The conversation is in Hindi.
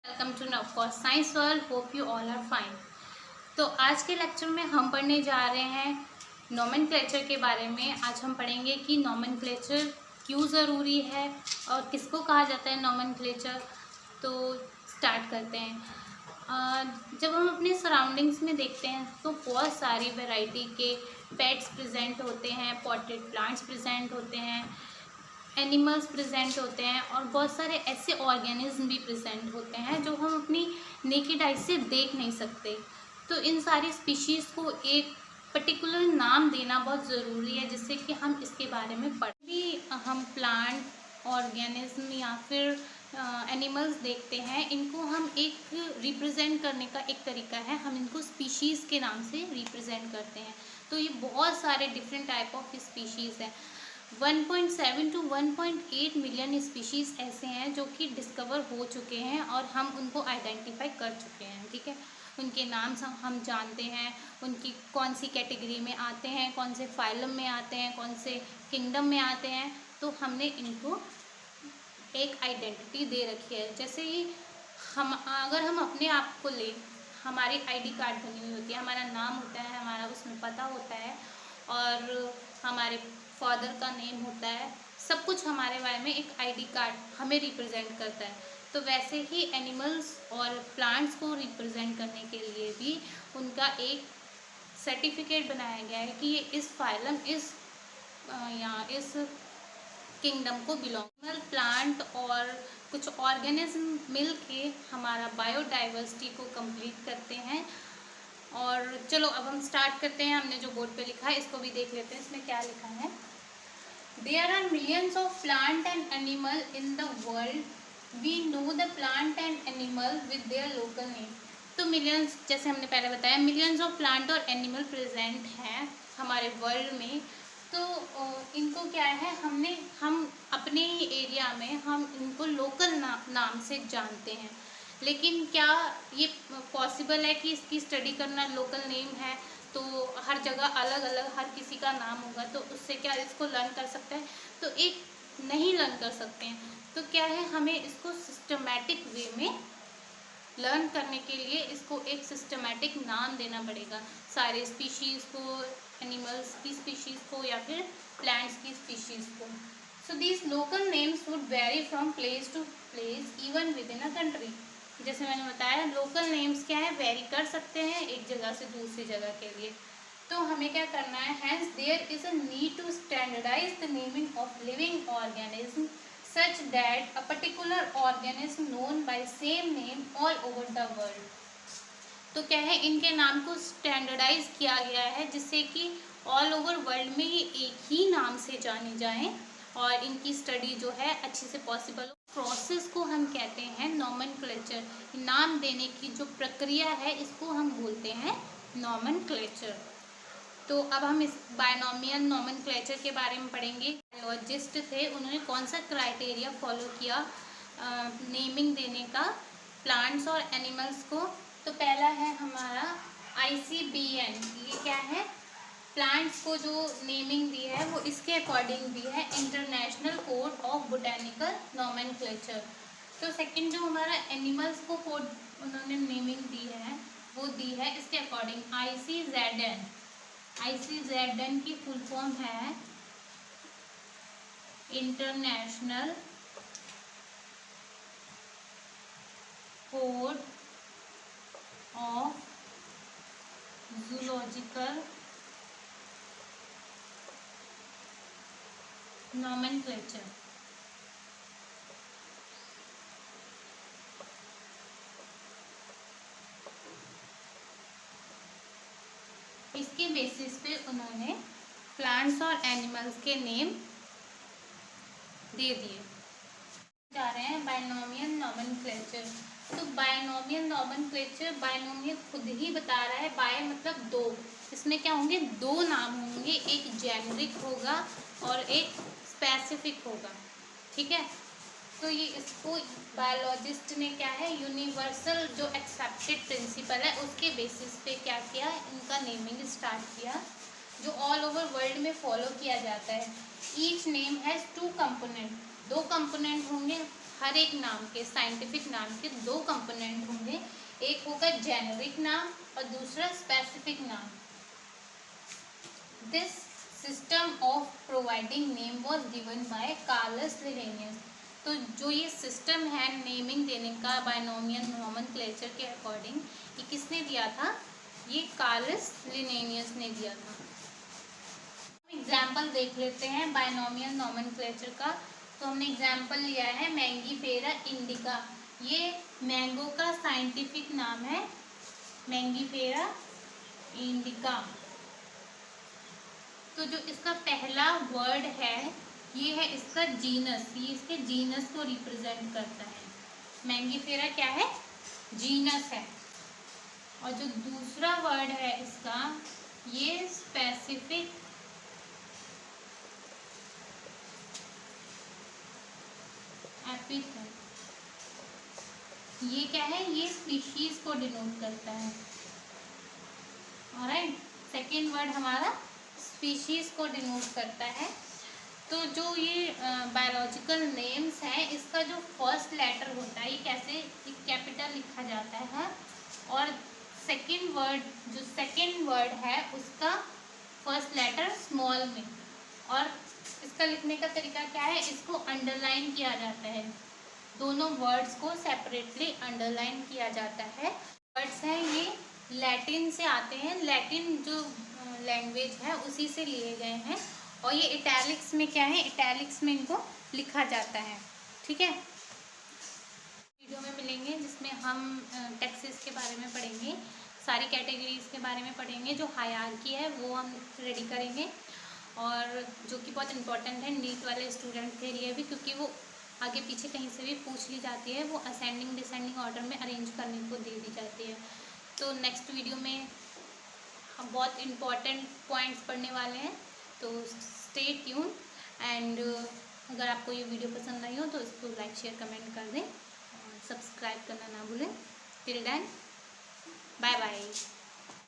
Welcome to Navkos science world. Hope you all are fine. तो आज के लेक्चर में हम पढ़ने जा रहे हैं नोमेनक्लेचर के बारे में। आज हम पढ़ेंगे कि नोमेनक्लेचर क्यों ज़रूरी है और किसको कहा जाता है नोमेनक्लेचर। तो स्टार्ट करते हैं। जब हम अपने सराउंडिंग्स में देखते हैं तो बहुत सारी वैरायटी के पेट्स प्रेजेंट होते हैं, पॉटेड प्लांट्स प्रेजेंट होते हैं, एनिमल्स प्रेजेंट होते हैं और बहुत सारे ऐसे ऑर्गेनिज्म भी प्रेजेंट होते हैं जो हम अपनी नेकेड आई से देख नहीं सकते। तो इन सारी स्पीशीज़ को एक पर्टिकुलर नाम देना बहुत ज़रूरी है जिससे कि हम इसके बारे में पढ़ भी। हम प्लांट, ऑर्गेनिज्म या फिर एनिमल्स देखते हैं, इनको हम एक रिप्रेजेंट करने का एक तरीका है, हम इनको स्पीशीज़ के नाम से रिप्रेजेंट करते हैं। तो ये बहुत सारे डिफरेंट टाइप ऑफ स्पीशीज़ हैं। 1.7 to 1.8 मिलियन स्पीशीज़ ऐसे हैं जो कि डिस्कवर हो चुके हैं और हम उनको आइडेंटिफाई कर चुके हैं। ठीक है, उनके नाम हम जानते हैं, उनकी कौन सी कैटेगरी में आते हैं, कौन से फाइलम में आते हैं, कौन से किंगडम में आते हैं। तो हमने इनको एक आइडेंटिटी दे रखी है। जैसे ही अगर हम अपने आप को लें, हमारी आईडी कार्ड बनी हुई होती है, हमारा नाम होता है, हमारा उसमें पता होता है और हमारे फादर का नेम होता है, सब कुछ हमारे बारे में एक आईडी कार्ड हमें रिप्रेजेंट करता है। तो वैसे ही एनिमल्स और प्लांट्स को रिप्रेजेंट करने के लिए भी उनका एक सर्टिफिकेट बनाया गया है कि ये इस फाइलम, इस किंगडम को बिलोंग। प्लांट और कुछ ऑर्गेनिज्म मिल के हमारा बायोडाइवर्सिटी को कंप्लीट करते हैं। और चलो अब हम स्टार्ट करते हैं। हमने जो बोर्ड पे लिखा है इसको भी देख लेते हैं, इसमें क्या लिखा है। There are millions of plant and animal in the world. We know the plant and animal with their local name. तो मिलियंस, जैसे हमने पहले बताया, मिलियंस ऑफ प्लांट और एनिमल प्रेजेंट हैं हमारे वर्ल्ड में। तो इनको क्या है, हम अपने ही एरिया में हम इनको लोकल नाम से जानते हैं। लेकिन क्या ये पॉसिबल है कि इसकी स्टडी करना? लोकल नेम है तो हर जगह अलग अलग हर किसी का नाम होगा, तो उससे क्या इसको लर्न कर सकते हैं? तो एक नहीं लर्न कर सकते हैं। तो क्या है, हमें इसको सिस्टमैटिक वे में लर्न करने के लिए इसको एक सिस्टमैटिक नाम देना पड़ेगा, सारे स्पीशीज़ को, एनिमल्स की स्पीशीज़ को या फिर प्लांट्स की स्पीशीज़ को। So these local names would vary from place to place even within a country. जैसे मैंने बताया, लोकल नेम्स क्या है, वेरी कर सकते हैं एक जगह से दूसरी जगह के लिए। तो हमें क्या करना है, hence there is a need to standardise the naming of living organism such that a particular organism known by same name all over the world. तो क्या है, इनके नाम को स्टैंडर्डाइज किया गया है जिससे कि ऑल ओवर वर्ल्ड में ये एक ही नाम से जाने जाएं और इनकी स्टडी जो है अच्छे से पॉसिबल हो। प्रोसेस को हम कहते हैं नोमेनक्लेचर। नाम देने की जो प्रक्रिया है इसको हम बोलते हैं नोमेनक्लेचर। तो अब हम इस बायनोमियल नोमेनक्लेचर के बारे में पढ़ेंगे। बायोलॉजिस्ट थे, उन्होंने कौन सा क्राइटेरिया फॉलो किया नेमिंग देने का प्लांट्स और एनिमल्स को। तो पहला है हमारा ICBN। ये क्या है, प्लांट्स को जो नेमिंग दी है वो इसके अकॉर्डिंग दी है, international code of botanical nomenclature. तो सेकंड जो हमारा एनिमल्स को कोड उन्होंने नेमिंग दी है वो दी है इसके अकॉर्डिंग ICZN। ICZN की फुल फॉर्म है international code of zoological nomenclature. इसके बेसिस पे उन्होंने प्लांट्स और एनिमल्स के नेम दे दिए। जा रहे हैं बायनोमियल नोमेनक्लेचर। तो बायनोमियल नोमेनक्लेचर, बायनोमियल खुद ही बता रहा है, बाय मतलब दो, इसमें क्या होंगे, दो नाम होंगे, एक जेनरिक होगा और एक स्पेसिफिक होगा। ठीक है, तो ये इसको बायोलॉजिस्ट ने क्या है, यूनिवर्सल जो एक्सेप्टेड प्रिंसिपल है उसके बेसिस पे क्या किया, इनका नेमिंग स्टार्ट किया जो ऑल ओवर वर्ल्ड में फॉलो किया जाता है। Each name has 2 component, 2 component होंगे। हर एक नाम के, साइंटिफिक नाम के दो कंपोनेंट होंगे, एक होगा जेनेरिक नाम और दूसरा स्पेसिफिक नाम। This system of providing name was given by Carolus Linnaeus. तो जो ये सिस्टम है नेमिंग देने का बायनोमियल नोमेनक्लेचर के अकॉर्डिंग, ये किसने दिया था? ये कार्लस लिनेनियस ने दिया था। एग्जाम्पल देख लेते हैं बायनोमियल नोमेनक्लेचर का। तो हमने एग्जाम्पल लिया है मैंगीफेरा इंडिका। ये मैंगो का साइंटिफिक नाम है, मैंगीफेरा इंडिका। तो जो इसका पहला वर्ड है ये है इसका जीनस, ये इसके जीनस को रिप्रेजेंट करता है। मैंगीफेरा क्या है? जीनस है। और जो दूसरा वर्ड है इसका, ये स्पेसिफिक एपिथेट। ये क्या है? ये स्पीशीज को डिनोट करता है। ऑलराइट, सेकेंड वर्ड हमारा स्पीशीज को डिनोट करता है। तो जो ये बायोलॉजिकल नेम्स हैं, इसका जो फर्स्ट लेटर होता है ये कैसे कैपिटल लिखा जाता है, और सेकेंड वर्ड है उसका फर्स्ट लेटर स्मॉल में। और इसका लिखने का तरीका क्या है? इसको अंडरलाइन किया जाता है, दोनों वर्ड्स को सेपरेटली अंडरलाइन किया जाता है। वर्ड्स हैं ये लैटिन से आते हैं, लैटिन जो लैंग्वेज है उसी से लिए गए हैं, और ये इटैलिक्स में क्या है? इटैलिक्स में इनको लिखा जाता है। ठीक है, वीडियो में मिलेंगे जिसमें हम टैक्सेस के बारे में पढ़ेंगे, सारी कैटेगरीज के बारे में पढ़ेंगे, जो हायरार्की है वो हम रेडी करेंगे, और जो कि बहुत इंपॉर्टेंट है नीट वाले स्टूडेंट के लिए भी, क्योंकि वो आगे पीछे कहीं से भी पूछ ली जाती है, वो असेंडिंग डिसेंडिंग ऑर्डर में अरेंज करने को दे दी जाती है। तो नेक्स्ट वीडियो में हम बहुत इंपॉर्टेंट पॉइंट्स पढ़ने वाले हैं, तो स्टे ट्यून। एंड अगर आपको ये वीडियो पसंद आई हो तो इसको लाइक शेयर कमेंट कर दें, और सब्सक्राइब करना ना भूलें। Till then, bye bye.